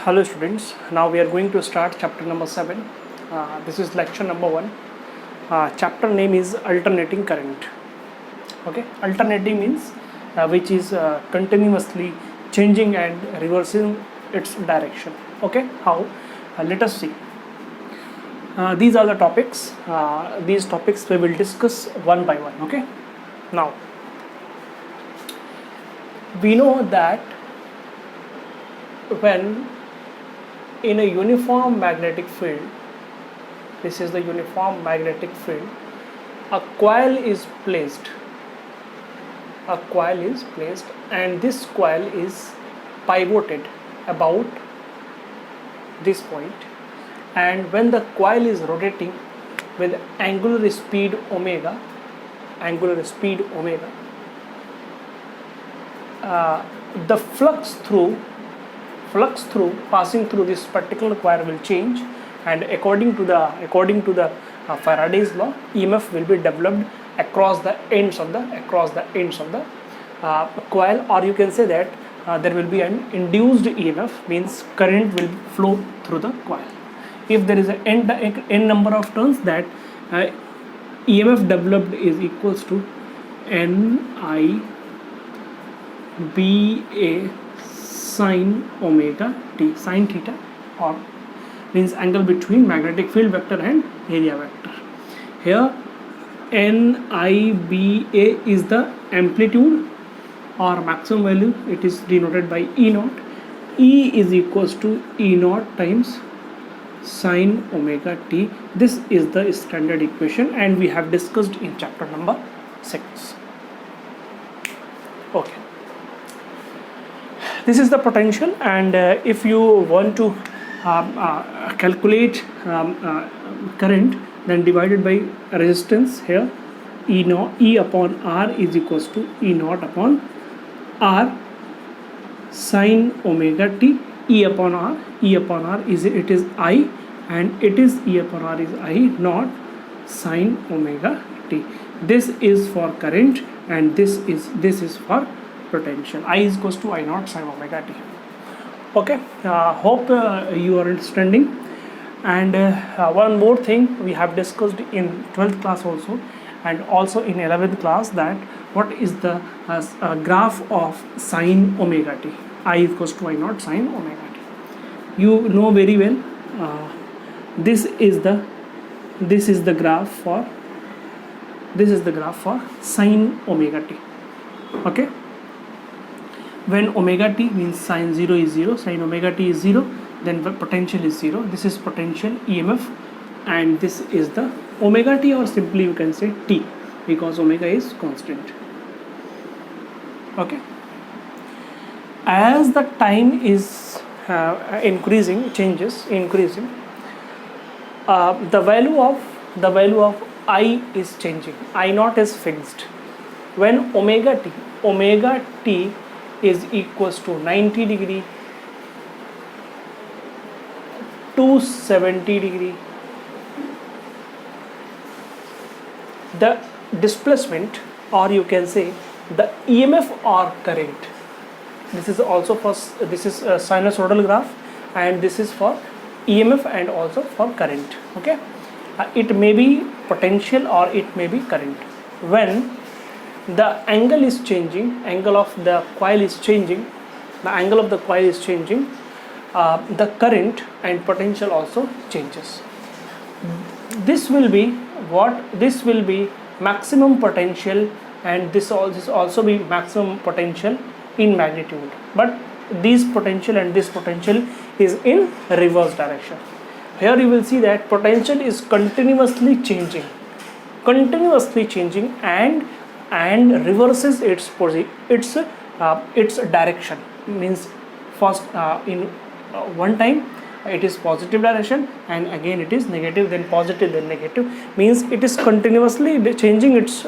Hello students, now we are going to start chapter number 7. This is lecture number 1. Chapter name is alternating current. Okay, alternating means which is continuously changing and reversing its direction. Okay, how? Let us see. These are the topics. These topics we will discuss one by one. Okay, now we know that when in a uniform magnetic field, this is the uniform magnetic field, a coil is placed, and this coil is pivoted about this point, and when the coil is rotating with angular speed omega, the flux through passing through this particular coil will change, and according to the Faraday's law, EMF will be developed across the ends of the coil, or you can say that there will be an induced EMF, means current will flow through the coil. If there is an n number of turns, that EMF developed is equals to NIBA sin omega t, sin theta, or means angle between magnetic field vector and area vector. Here NIBA is the amplitude or maximum value. It is denoted by E naught. E is equals to E naught times sin omega t. This is the standard equation, and we have discussed in chapter number 6. Okay, this is the potential, and if you want to calculate current, then divided by resistance. Here E upon R is equals to E naught upon R sin omega t. E upon R is I, and it is E upon R is I naught sin omega t. This is for current, and this is for potential. I is equals to I naught sin omega t. Okay, hope you are understanding. And one more thing we have discussed in 12th class also, and also in 11th class, that what is the graph of sin omega t. I is equals to I naught sin omega t. You know very well. This is the graph for sin omega t. Okay, when omega t means sin 0 is 0, sin omega t is 0, then the potential is 0. This is potential EMF, and this is the omega t, or simply you can say t, because omega is constant. Okay, as the time is increasing, the value of I is changing. I naught is fixed. When omega t is equals to 90 degree, 270 degree, the displacement, or you can say the EMF or current, this is also for a sinusoidal graph, and this is for EMF and also for current. Okay, it may be potential or it may be current. When the angle is changing, angle of the coil is changing, the current and potential also changes. This will be maximum potential, and this also be maximum potential in magnitude, but this potential and this potential is in reverse direction. Here you will see that potential is continuously changing, and reverses its direction. Means first in one time it is positive direction, and again it is negative, then positive, then negative. Means it is continuously changing its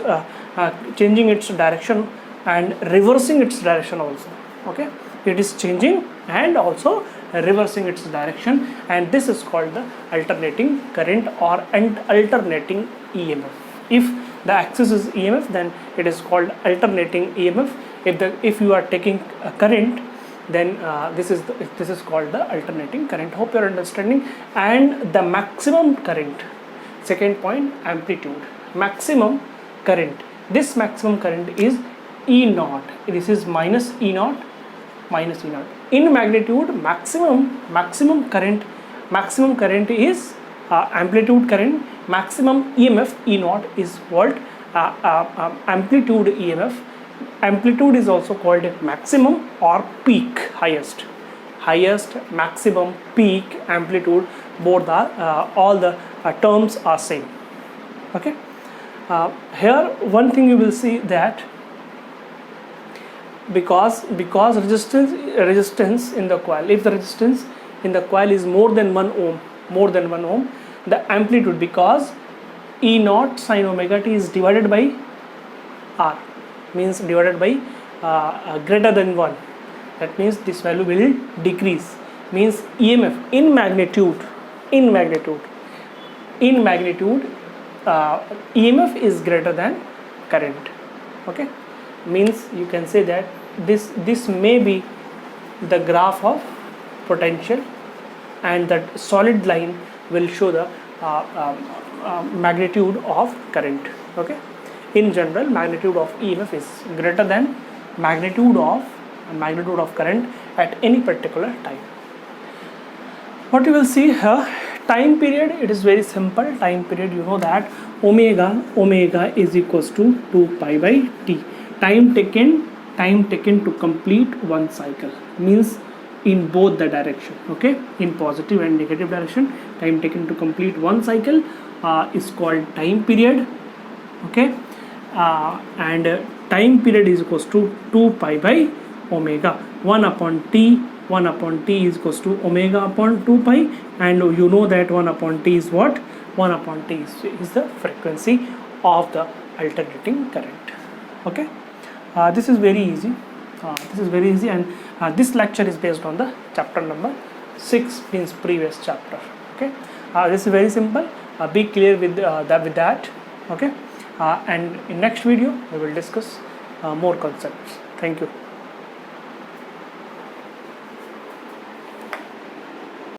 direction and reversing its direction also. Okay, it is changing and also reversing its direction, and this is called the alternating current or alternating EMF. If the axis is EMF, then it is called alternating EMF. If you are taking a current, then this is called the alternating current. Hope you are understanding. And the maximum current, second point, amplitude, maximum current. This maximum current is E naught. This is minus E naught, minus E naught. In magnitude, maximum current is amplitude current. Maximum EMF E naught is called amplitude EMF. Amplitude is also called maximum or peak, highest, maximum, peak, amplitude, both are all the terms are same. Okay. Here one thing you will see that because resistance in the coil, if the resistance in the coil is more than 1 ohm, the amplitude, because E naught sin omega t is divided by R, means divided by greater than 1, that means this value will decrease, means EMF in magnitude EMF is greater than current. Okay, means you can say that this may be the graph of potential, and that solid line will show the magnitude of current. Okay, in general, magnitude of EMF is greater than magnitude of current at any particular time. What you will see here, time period, it is very simple. Time period, you know that omega is equals to 2 pi by t. Time taken to complete one cycle, means in both the direction. Okay, in positive and negative direction, time taken to complete one cycle is called time period. Okay, and time period is equals to 2 pi by omega. 1 upon t is equals to omega upon 2 pi, and you know that 1 upon t is what? 1 upon t is the frequency of the alternating current. Okay, this is very easy. And this lecture is based on the chapter number 6, means previous chapter. Okay, this is very simple. Be clear with that. Okay, and in next video we will discuss more concepts. Thank you.